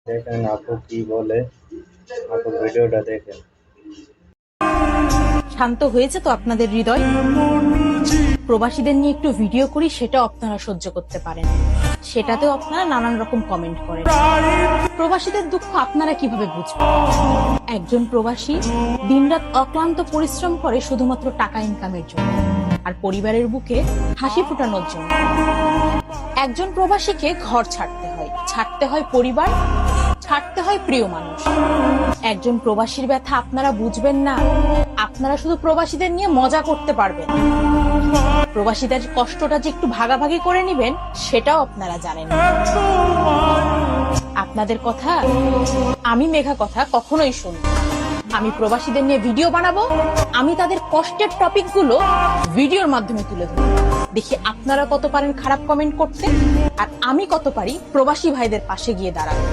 দেখেন আপু কি বলে, আপুর ভিডিওটা দেখেন। শান্ত হয়েছে তো আপনাদের হৃদয়? প্রবাসীদের নিয়ে একটু ভিডিও করি, সেটাও আপনারা সহ্য করতে পারেন, সেটাতেও আপনারা নানান রকম কমেন্ট করেন। প্রবাসীদের দুঃখ আপনারা কিভাবে বুঝবেন? একজন প্রবাসী দিনরাত অক্লান্ত পরিশ্রম করে শুধুমাত্র টাকা ইনকামের জন্য আর পরিবারের বুকে হাসি ফোটানোর জন্য। একজন প্রবাসীকে ঘর ছাড়তে হয় পরিবার, ছাড়তে হয় প্রিয় মানুষ। একজন প্রবাসীর ব্যথা আপনারা বুঝবেন না, আপনারা শুধু প্রবাসীদের নিয়ে মজা করতে পারবেন। প্রবাসীদের কষ্টটা যে একটু ভাগাভাগি করে নিবেন সেটাও আপনারা জানেন না। আপনাদের কথা আমি মেঘা কথা কখনোই শুনি। আমি প্রবাসীদের নিয়ে ভিডিও বানাবো, আমি তাদের কষ্টের টপিকগুলো ভিডিওর মাধ্যমে তুলে ধরবো। দেখি আপনারা কত পারেন খারাপ কমেন্ট করতে, আর আমি কত পারি প্রবাসী ভাইদের পাশে গিয়ে দাঁড়াবো।